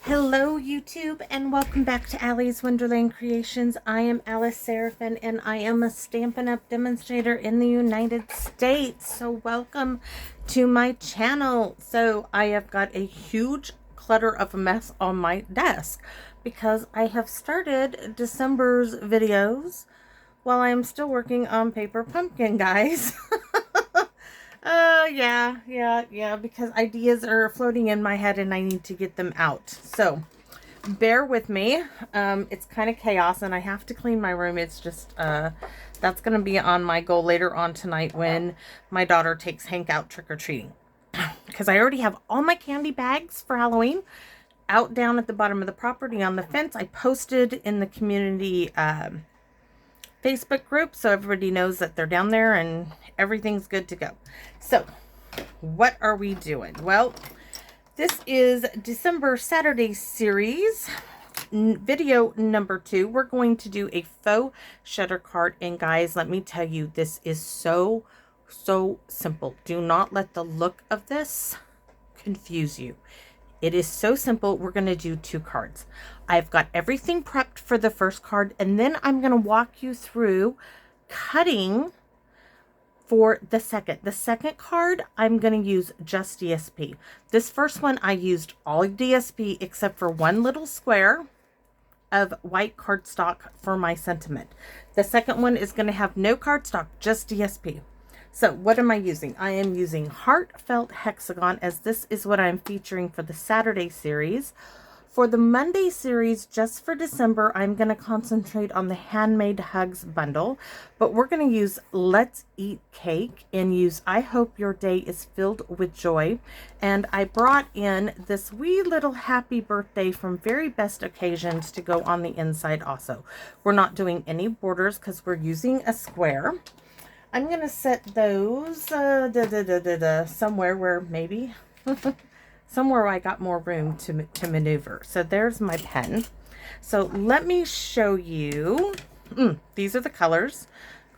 Hello YouTube and welcome back to Allie's Wonderland Creations. I am Alice Seraphin and I am a Stampin' Up! Demonstrator in the United States. So welcome to my channel. So I have got a huge clutter of a mess on my desk because I have started December's videos while I am still working on Paper Pumpkin, guys. Yeah, because ideas are floating in my head and I need to get them out. So, bear with me. It's kind of chaos and I have to clean my room. It's just, that's going to be on my goal later on tonight when my daughter takes Hank out trick-or-treating. Because I already have all my candy bags for Halloween out down at the bottom of the property on the fence. I posted in the community, Facebook group so everybody knows that they're down there and everything's good to go. So what are we doing? Well, this is December Saturday series video number 2. We're going to do a faux shutter card, and guys, let me tell you, this is so simple. Do not let the look of this confuse you. It is so simple. We're going to do 2 cards. I've got everything prepped for the first card, and then I'm going to walk you through cutting for the second. The second card, I'm going to use just DSP. This first one, I used all DSP except for one little square of white cardstock for my sentiment. The second one is going to have no cardstock, just DSP. So what am I using? I am using Heartfelt Hexagon, as this is what I'm featuring for the Saturday series. For the Monday series, just for December, I'm going to concentrate on the Handmade Hugs bundle. But we're going to use Let's Eat Cake and use I Hope Your Day is Filled with Joy. And I brought in this wee little happy birthday from Very Best Occasions to go on the inside also. We're not doing any borders because we're using a square. I'm going to set those somewhere where maybe, somewhere I got more room to maneuver. So there's my pen. So let me show you, these are the colors.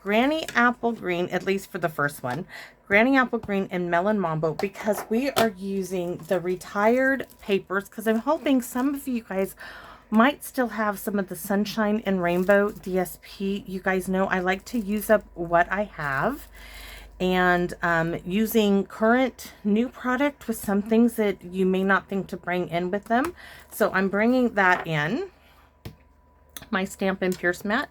Granny Apple Green, at least for the first one. Granny Apple Green and Melon Mambo, because we are using the retired papers, because I'm hoping some of you guys might still have some of the Sunshine and Rainbow DSP. You guys know I like to use up what I have, and using current new product with some things that you may not think to bring in with them. So I'm bringing that in. My Stampin' Pierce mat.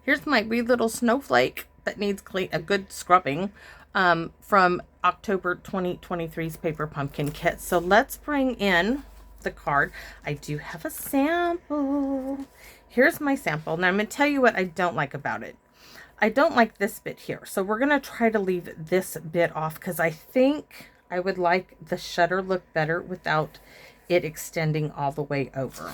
Here's my wee little snowflake that needs a good scrubbing from October 2023's Paper Pumpkin kit. So let's bring in the card. I do have a sample. Here's my sample. Now I'm going to tell you what I don't like about it. I don't like this bit here. So we're going to try to leave this bit off because I think I would like the shutter look better without it extending all the way over.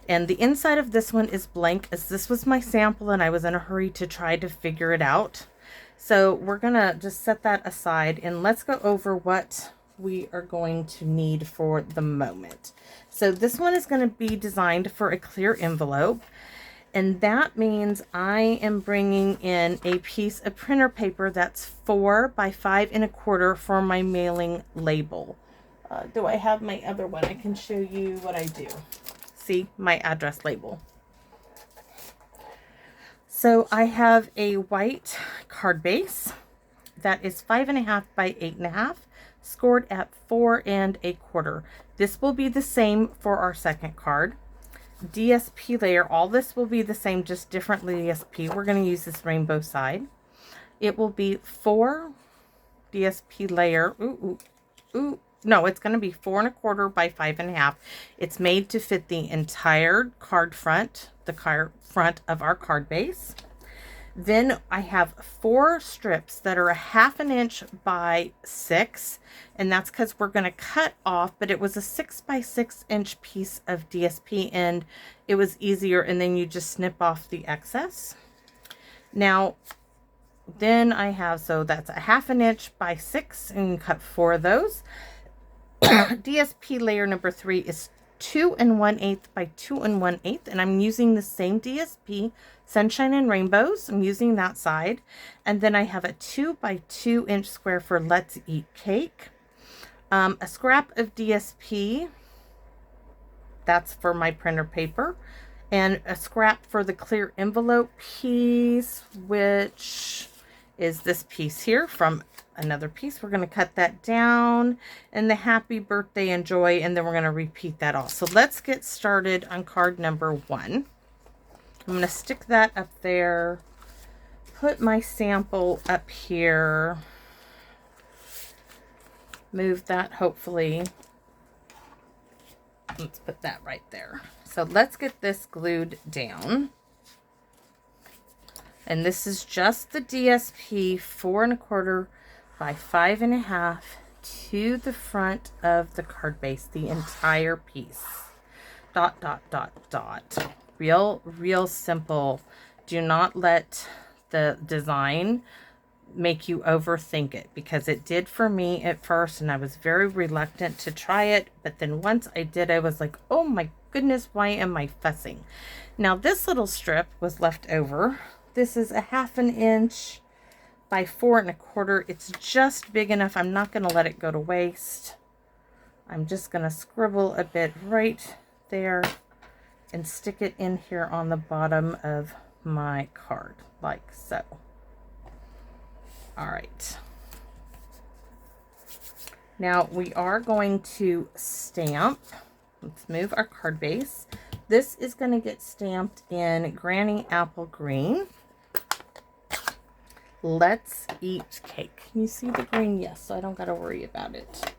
And the inside of this one is blank, as this was my sample and I was in a hurry to try to figure it out. So we're going to just set that aside and let's go over what we are going to need for the moment. So this one is going to be designed for a clear envelope, and that means I am bringing in a piece of printer paper that's 4 by 5 1/4 for my mailing label. Do I have my other one? I can show you what I do. See, my address label. So I have a white card base that is 5 1/2 by 8 1/2. Scored at 4 1/4. This will be the same for our second card. DSP layer, all this will be the same, just different DSP. We're going to use this rainbow side. It will be 4 DSP layer. No, it's going to be 4 1/4 by 5 1/2. It's made to fit the entire card front, the card front of our card base. Then I have 4 strips that are a 1/2 inch by 6, and that's because we're going to cut off, but it was a 6 by 6 inch piece of DSP and it was easier, and then you just snip off the excess. Now, then I have, so that's a 1/2 inch by 6 and cut 4 of those. DSP layer number 3 is 2 1/8 by 2 1/8, and I'm using the same DSP, Sunshine and Rainbows. I'm using that side. And then I have a 2 by 2 inch square for Let's Eat Cake, a scrap of DSP, That's for my printer paper. And a scrap for the clear envelope piece, which is this piece here from another piece. We're going to cut that down, and the happy birthday and joy, and then we're going to repeat that all. So let's get started on card number 1. I'm going to stick that up there, put my sample up here, move that hopefully. Let's put that right there. So let's get this glued down. And this is just the DSP 4 1/4 by 5 1/2 to the front of the card base, the entire piece. Dot, dot, dot, dot. Real simple. Do not let the design make you overthink it, because it did for me at first, and I was very reluctant to try it, but then once I did, I was like, oh my goodness, why am I fussing? Now this little strip was left over. This is a 1/2 inch by 4 1/4. It's just big enough. I'm not going to let it go to waste. I'm just going to scribble a bit right there and stick it in here on the bottom of my card, like so. All right. Now we are going to stamp. Let's move our card base. This is going to get stamped in Granny Apple Green. Let's eat cake. Can you see the green? Yes, so I don't got to worry about it.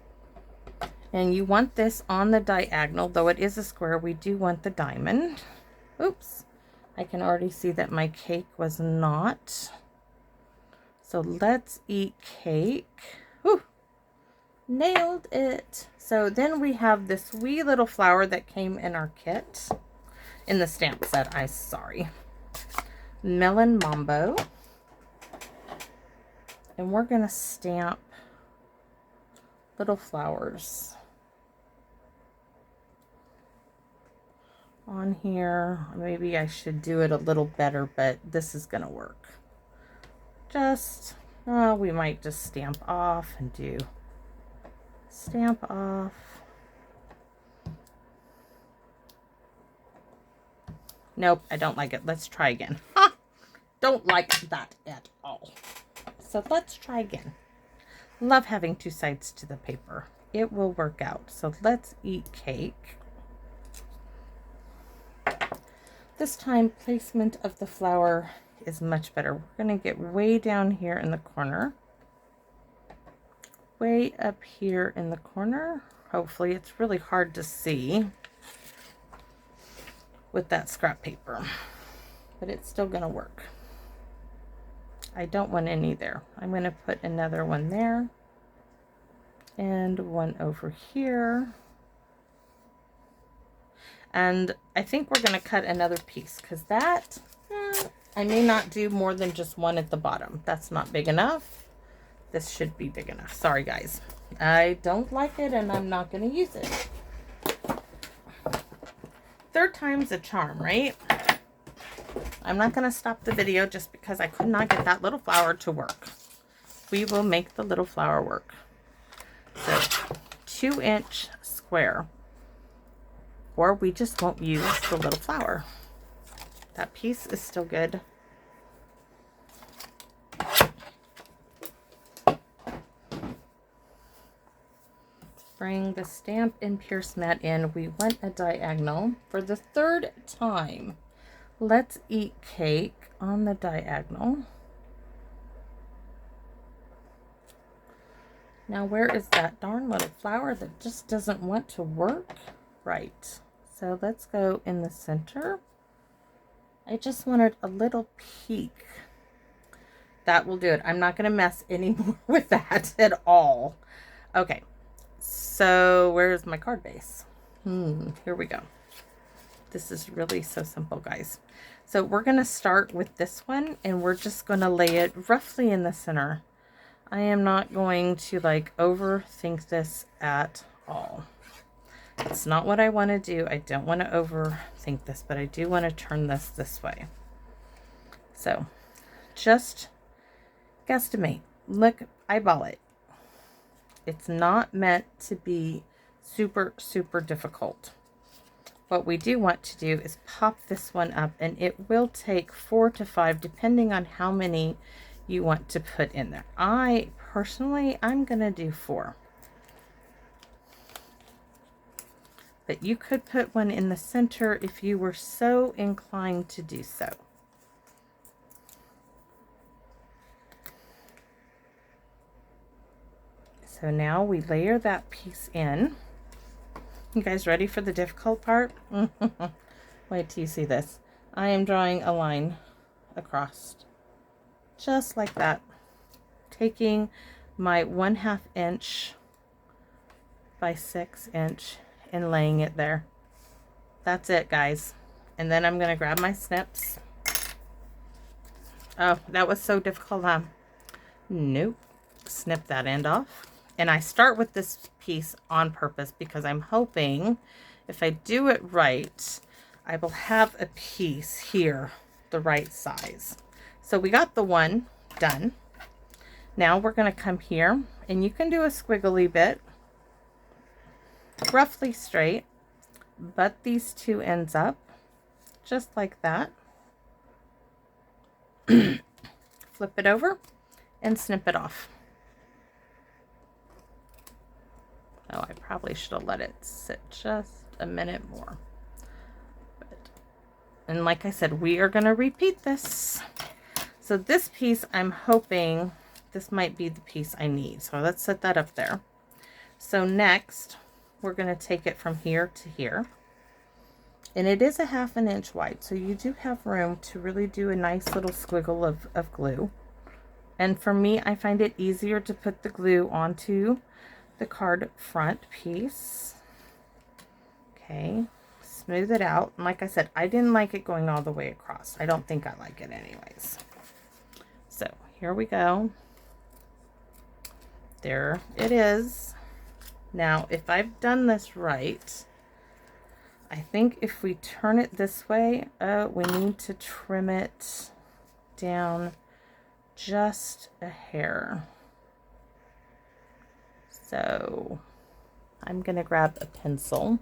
And you want this on the diagonal, though it is a square. We do want the diamond. Oops. I can already see that my cake was not. So let's eat cake. Whew. Nailed it. So then we have this wee little flower that came in our kit. In the stamp set, sorry. Melon Mambo. And we're going to stamp little flowers on here. Maybe I should do it a little better, but this is going to work. We might just stamp off and do stamp off. Nope, I don't like it. Let's try again. Ha! Don't like that at all. So let's try again. Love having 2 sides to the paper. It will work out. So let's eat cake. This time, placement of the flower is much better. We're going to get way down here in the corner. Way up here in the corner. Hopefully, it's really hard to see with that scrap paper, but it's still going to work. I don't want any there. I'm going to put another one there and one over here. And I think we're going to cut another piece, because that, I may not do more than just one at the bottom. That's not big enough. This should be big enough. Sorry, guys. I don't like it, and I'm not going to use it. 3rd time's a charm, right? I'm not going to stop the video just because I could not get that little flower to work. We will make the little flower work. So 2-inch square, or we just won't use the little flower. That piece is still good. Bring the Stampin' Pierce mat in. We want a diagonal for the 3rd time. Let's eat cake on the diagonal. Now, where is that darn little flower that just doesn't want to work? Right. So let's go in the center. I just wanted a little peek. That will do it. I'm not going to mess anymore with that at all. Okay. So where's my card base? Here we go. This is really so simple, guys. So we're going to start with this one, and we're just going to lay it roughly in the center. I am not going to overthink this at all. It's not what I want to do. I don't want to overthink this, but I do want to turn this way. So just guesstimate. Look, eyeball it. It's not meant to be super, super difficult. what we do want to do is pop this one up, and it will take 4 to 5 depending on how many you want to put in there. I personally, I'm gonna do 4, but you could put one in the center if you were so inclined to do so. So now we layer that piece in. You guys ready for the difficult part? Wait till you see this. I am drawing a line across, just like that. Taking my 1/2 inch by 6 inch and laying it there. That's it, guys. And then I'm gonna grab my snips. Oh, that was so difficult, huh? Nope. Snip that end off. And I start with this piece on purpose because I'm hoping if I do it right, I will have a piece here the right size. So we got the one done. Now we're going to come here, and you can do a squiggly bit, roughly straight, but these two ends up just like that. Flip it over and snip it off. Oh, I probably should have let it sit just a minute more. And like I said, we are going to repeat this. So this piece, I'm hoping this might be the piece I need. So let's set that up there. So next, we're going to take it from here to here. And it is a 1/2 inch wide. So you do have room to really do a nice little squiggle of glue. And for me, I find it easier to put the glue onto the card front piece. Okay, smooth it out. And like I said, I didn't like it going all the way across. I don't think I like it anyways. So here we go. There it is. Now, if I've done this right, I think if we turn it this way, we need to trim it down just a hair. So I'm going to grab a pencil,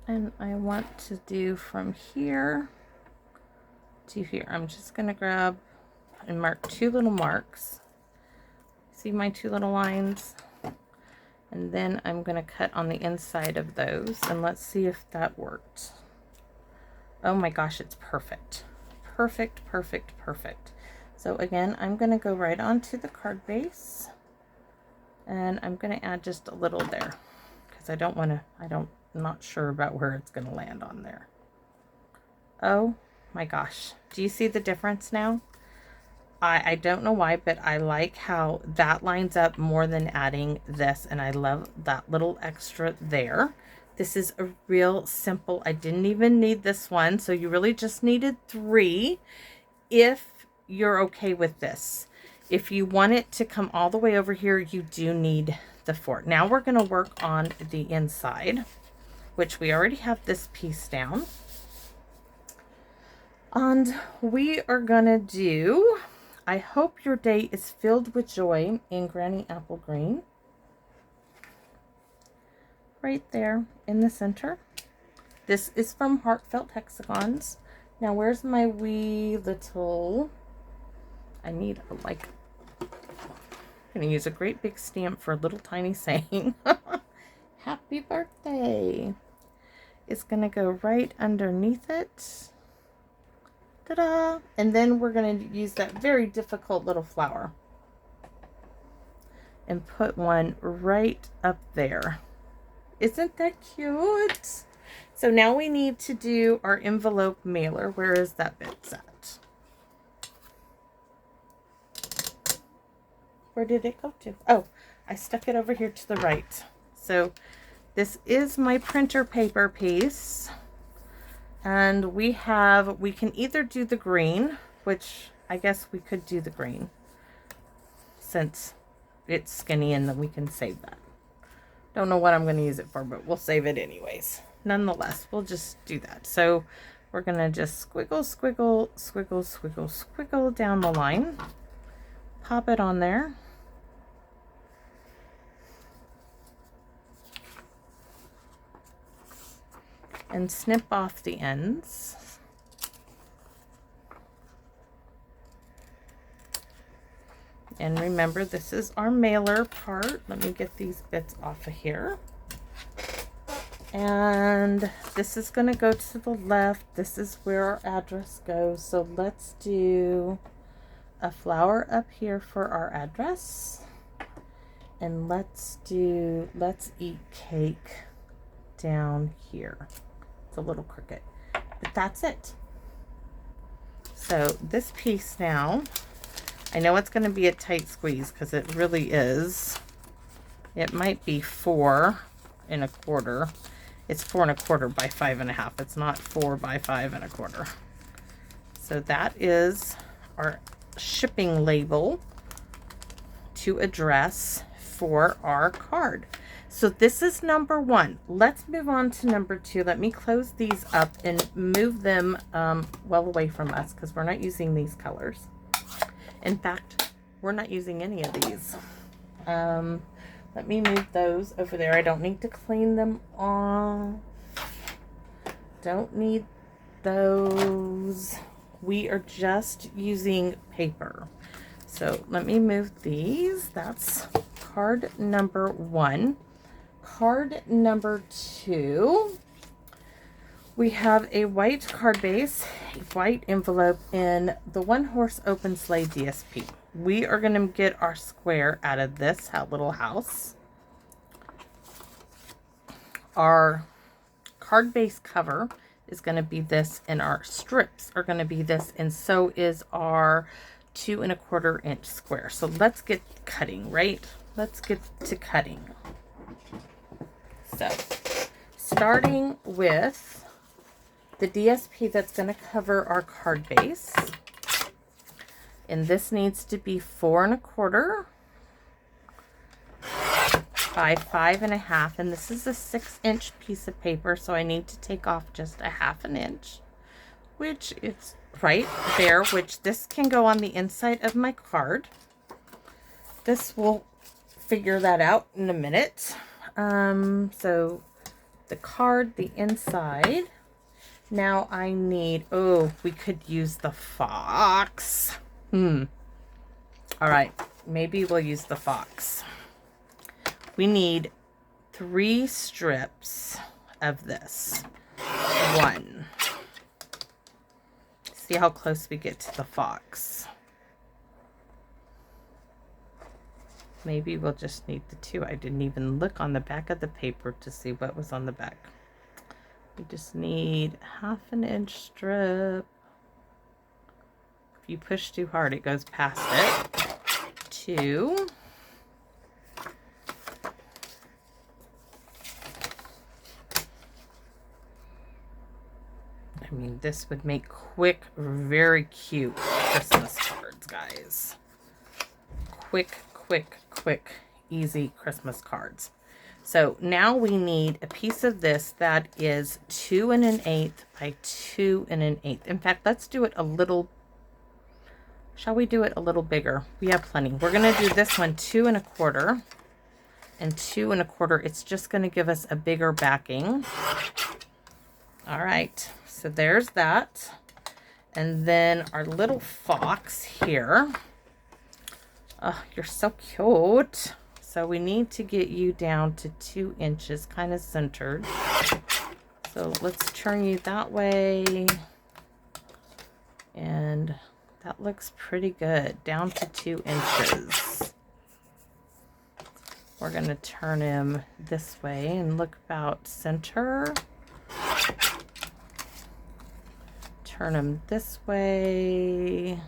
and I want to do from here to here. I'm just going to grab and mark 2 little marks. See my 2 little lines? And then I'm going to cut on the inside of those, and let's see if that worked. Oh my gosh, it's perfect. Perfect, perfect, perfect. So again, I'm going to go right onto the card base, and I'm going to add just a little there because I'm not sure about where it's going to land on there. Oh my gosh. Do you see the difference now? I don't know why, but I like how that lines up more than adding this, and I love that little extra there. This is a real simple, I didn't even need this one, so you really just needed 3 if you're okay with this. If you want it to come all the way over here, you do need the 4. Now we're going to work on the inside, which we already have this piece down. And we are going to do, I hope your day is filled with joy in Granny Apple Green. Right there in the center. This is from Heartfelt Hexagons. Now where's my wee little, I need a, like, I'm going to use a great big stamp for a little tiny saying. Happy birthday. It's going to go right underneath it. Ta-da! And then we're going to use that very difficult little flower and put one right up there. Isn't that cute? So now we need to do our envelope mailer. Where is that bit at? Where did it go to? Oh, I stuck it over here to the right. So this is my printer paper piece. And we can either do the green, which I guess we could do the green since it's skinny, and then we can save that. Don't know what I'm going to use it for, but we'll save it anyways. Nonetheless, we'll just do that. So we're going to just squiggle, squiggle, squiggle, squiggle, squiggle down the line. Pop it on there. and snip off the ends. And remember, this is our mailer part. Let me get these bits off of here. And this is going to go to the left. This is where our address goes. So let's do a flower up here for our address. And let's eat cake down here. It's a little crooked, but that's it. So this piece now, I know it's going to be a tight squeeze because it really is. It might be 4 1/4. It's 4 1/4 by 5 1/2. It's not 4 by 5 1/4. So that is our shipping label to address for our card. So this is number 1. Let's move on to number 2. Let me close these up and move them well away from us because we're not using these colors. In fact, we're not using any of these. Let me move those over there. I don't need to clean them off. Don't need those. We are just using paper. So let me move these. That's card number 1. Card number 2. We have a white card base, a white envelope in the One Horse Open Sleigh DSP. We are going to get our square out of this little house. Our card base cover is going to be this, and our strips are going to be this, and so is our 2 1/4 inch square. So let's get cutting, right? Let's get to cutting. So starting with the DSP that's going to cover our card base. And this needs to be 4 1/4 by 5 1/2. And this is a 6-inch piece of paper, so I need to take off just a 1/2 inch, which is right there, which this can go on the inside of my card. This will figure that out in a minute. So the card, the inside. Now I need, oh, we could use the fox. All right, maybe we'll use the fox. We need 3 strips of this. 1. See how close we get to the fox. Maybe we'll just need the 2. I didn't even look on the back of the paper to see what was on the back. We just need 1/2 inch strip. If you push too hard, it goes past it. 2. I mean, this would make quick, very cute Christmas cards, guys. Quick, easy Christmas cards. So now we need a piece of this that is 2 1/8 by 2 1/8. In fact, let's do it a little, shall we do it a little bigger? We have plenty. We're going to do this one 2 1/4 and 2 1/4. It's just going to give us a bigger backing. All right, so there's that. And then our little fox here. Oh, you're so cute. So we need to get you down to 2 inches, kind of centered. So let's turn you that way. And that looks pretty good. Down to 2 inches. We're going to turn him this way and look about center. Turn him this way.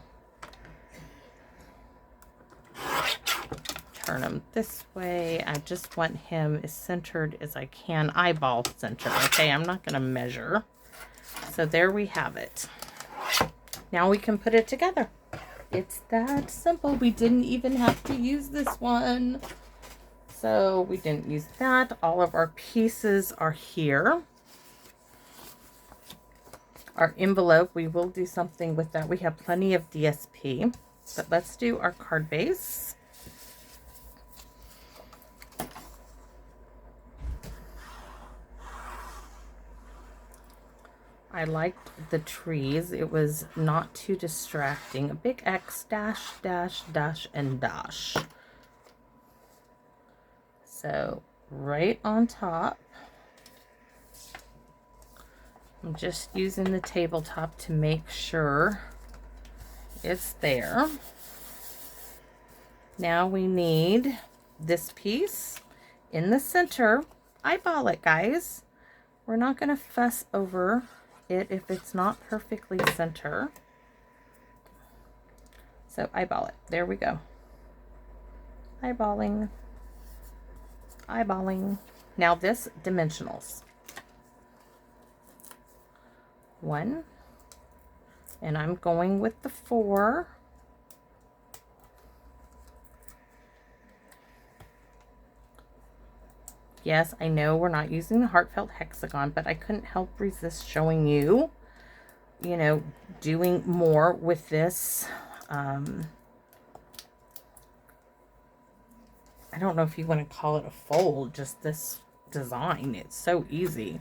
Turn him this way. I just want him as centered as I can. Eyeball center. Okay, I'm not going to measure. So there we have it. Now we can put it together. It's that simple. We didn't even have to use this one. So we didn't use that. All of our pieces are here. Our envelope, we will do something with that. We have plenty of DSP. But let's do our card base. I liked the trees. It was not too distracting. A big X, dash, dash, dash, and dash. So right on top, I'm just using the tabletop to make sure it's there. Now we need this piece in the center. Eyeball it, guys. We're not going to fuss over it if it's not perfectly center. So eyeball it. There we go. Eyeballing. Eyeballing. Now this dimensionals. 1. And I'm going with the 4. Yes, I know we're not using the Heartfelt Hexagon, but I couldn't help resist showing you, you know, doing more with this. I don't know if you want to call it a fold, just this design. It's so easy.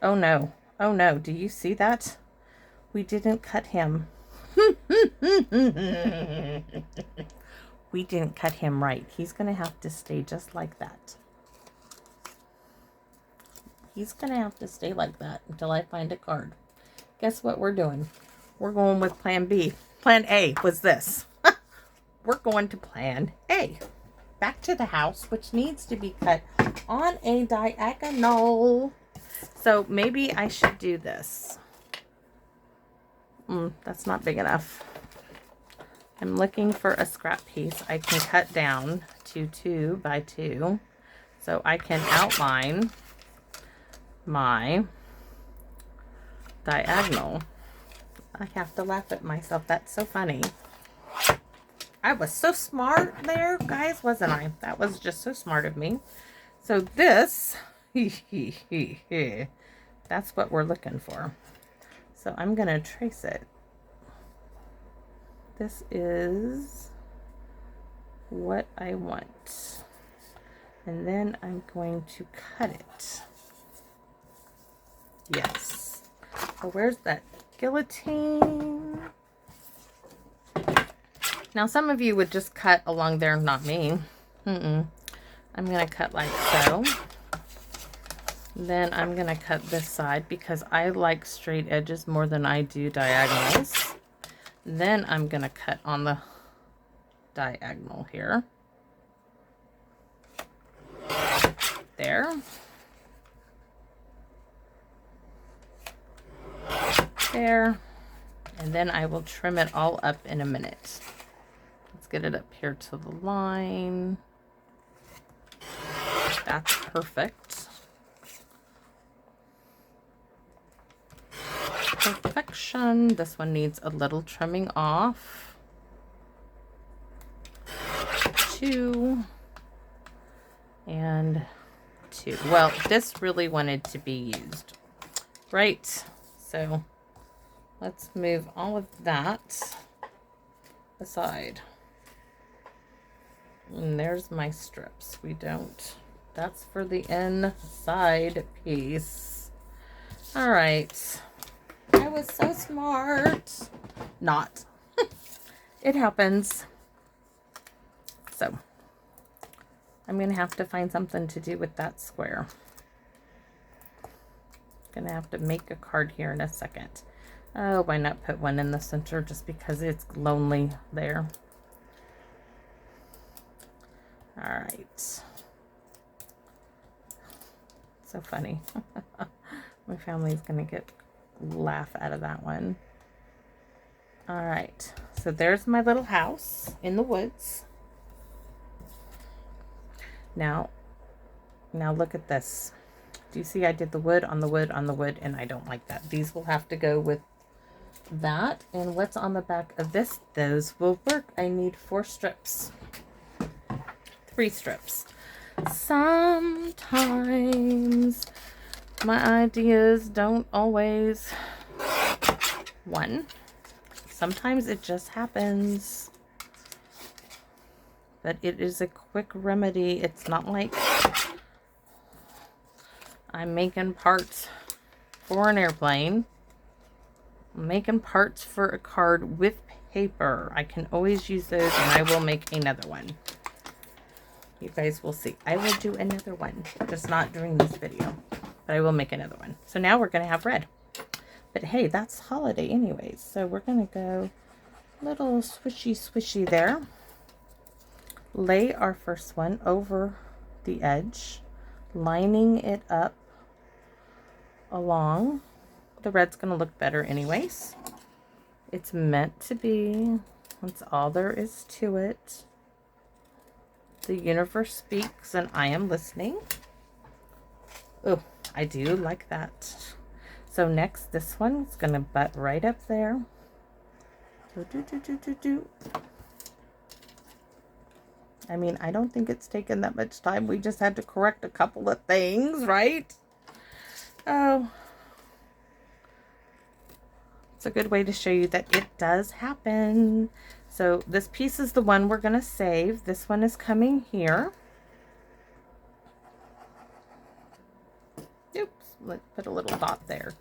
Oh no. Oh no. Do you see that? We didn't cut him. We didn't cut him right. He's going to have to stay just like that. He's going to have to stay like that until I find a card. Guess what we're doing? We're going with plan B. Plan A was this. We're going to plan A. Back to the house, which needs to be cut on a diagonal. So maybe I should do this. That's not big enough. I'm looking for a scrap piece I can cut down to 2 by 2 so I can outline my diagonal. I have to laugh at myself. That's so funny. I was so smart there, guys, wasn't I? That was just so smart of me. So this, that's what we're looking for. So I'm going to trace it. This is what I want. And then I'm going to cut it. Yes. So where's that guillotine? Now some of you would just cut along there, not me. I'm going to cut like so. Then I'm going to cut this side because I like straight edges more than I do diagonals. Then I'm going to cut on the diagonal here. There. There. And then I will trim it all up in a minute. Let's get it up here to the line. That's perfect. Perfection. This one needs a little trimming off. 2 and 2. Well, this really wanted to be used, right? So let's move all of that aside. And there's my strips. We don't, that's for the inside piece. All right. I was so smart. Not. It happens. So I'm going to have to find something to do with that square. Going to have to make a card here in a second. Oh, why not put one in the center just because it's lonely there. All right. So funny. My family's going to get laugh out of that one. All right. So there's my little house in the woods. Now look at this. Do you see I did the wood on the wood on the wood, and I don't like that. These will have to go with that. And what's on the back of this? Those will work. I need 4 strips. 3 strips. Sometimes my ideas don't always 1. Sometimes it just happens. But it is a quick remedy. It's not like I'm making parts for an airplane. I'm making parts for a card with paper. I can always use those, and I will make another one. You guys will see. I will do another one, just not during this video, but I will make another one. So now we're going to have red. But hey, that's holiday anyways. So we're going to go little swishy swishy there. Lay our first one over the edge, lining it up along. The red's going to look better anyways. It's meant to be. That's all there is to it. The universe speaks and I am listening. Oh, I do like that. So next, this one is going to butt right up there. I mean, I don't think it's taken that much time. We just had to correct a couple of things, right? Oh, it's a good way to show you that it does happen. So this piece is the one we're going to save. This one is coming here. Oops, let's put a little dot there.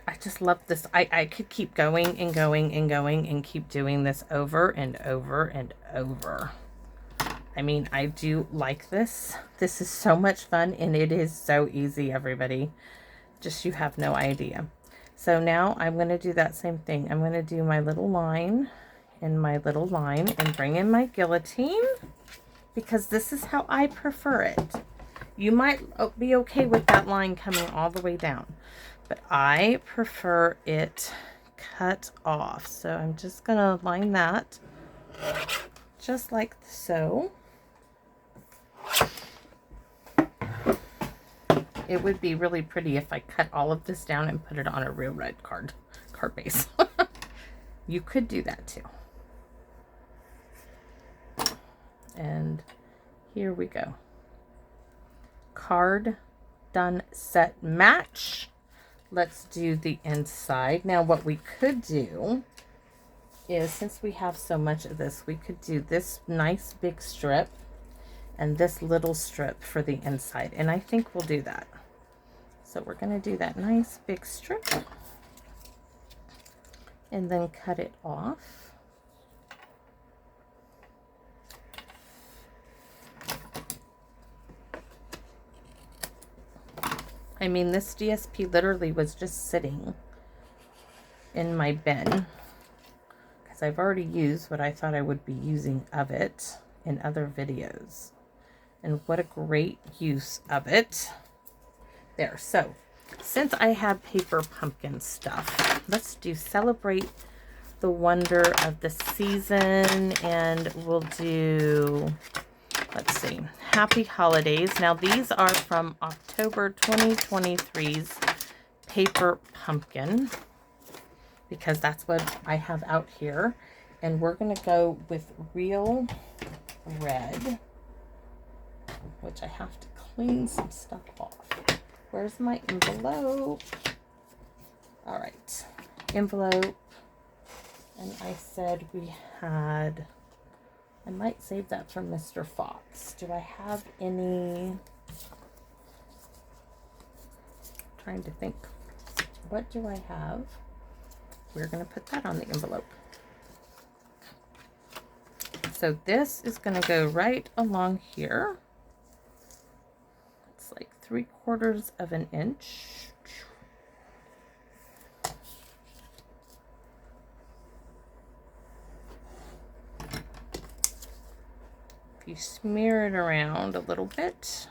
I just love this. I could keep going and going and going and keep doing this over and over and over. I mean, I do like this. This is so much fun and it is so easy, everybody. Just you have no idea. So now I'm going to do that same thing. I'm going to do my little line and my little line and bring in my guillotine because this is how I prefer it. You might be okay with that line coming all the way down, but I prefer it cut off. So I'm just going to line that just like so. It would be really pretty if I cut all of this down and put it on a real red card base. You could do that too. And here we go. Card done, set, match. Let's do the inside. Now what we could do is, since we have so much of this, we could do this nice big strip and this little strip for the inside. And I think we'll do that. So we're going to do that nice big strip and then cut it off. I mean, this DSP literally was just sitting in my bin because I've already used what I thought I would be using of it in other videos. And what a great use of it. There. So, since I have paper pumpkin stuff, let's do Celebrate the Wonder of the Season. And we'll do, let's see, Happy Holidays. Now, these are from October 2023's Paper Pumpkin, because that's what I have out here. And we're going to go with Real Red, which I have to clean some stuff off. Where's my envelope? All right, envelope. And I said we had, I might save that for Mr. Fox. Do I have any? Trying to think. What do I have? We're going to put that on the envelope. So this is going to go right along here. It's like 3/4 of an inch. If you smear it around a little bit.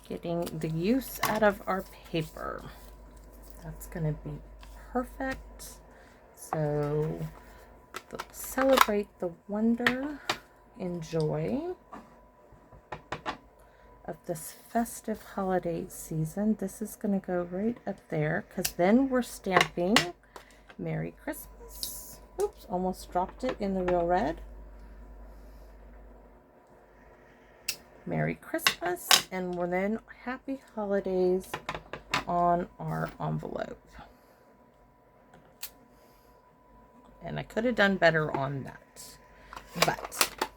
Getting the use out of our paper. That's going to be perfect. So celebrate the wonder, enjoy of this festive holiday season. This is going to go right up there because then we're stamping Merry Christmas. Oops, almost dropped it in the Real Red. Merry Christmas, and then Happy Holidays on our envelope. and I could have done better on that. But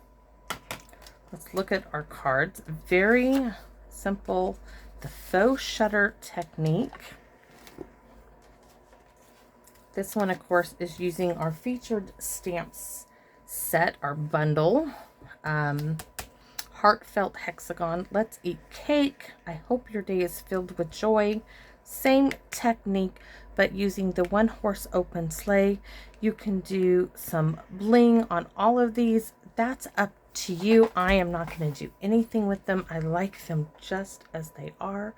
let's look at our cards. Very simple. The faux shutter technique. This one, of course, is using our featured stamps set, our bundle. Heartfelt Hexagon. Let's eat cake. I hope your day is filled with joy. Same technique, but using the one horse open sleigh. You can do some bling on all of these. That's up to you. I am not going to do anything with them. I like them just as they are.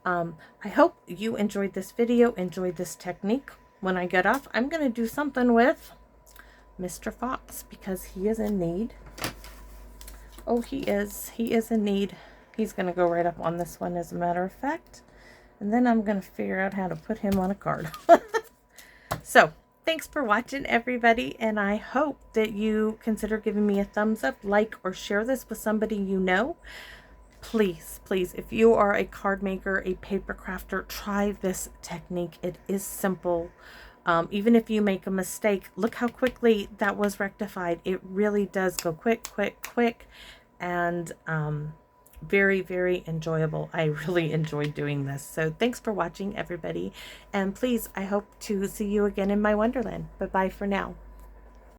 I hope you enjoyed this video, enjoyed this technique. When I get off, I'm going to do something with Mr. Fox because he is in need. Oh, he is in need. He's going to go right up on this one, as a matter of fact. And then I'm going to figure out how to put him on a card. So, thanks for watching, everybody. And I hope that you consider giving me a thumbs up, like, or share this with somebody you know. Please, please, if you are a card maker, a paper crafter, try this technique. It is simple. Even if you make a mistake, look how quickly that was rectified. It really does go quick, quick, quick, and very, very enjoyable. I really enjoyed doing this. So thanks for watching, everybody. And please, I hope to see you again in my Wonderland. Bye-bye for now.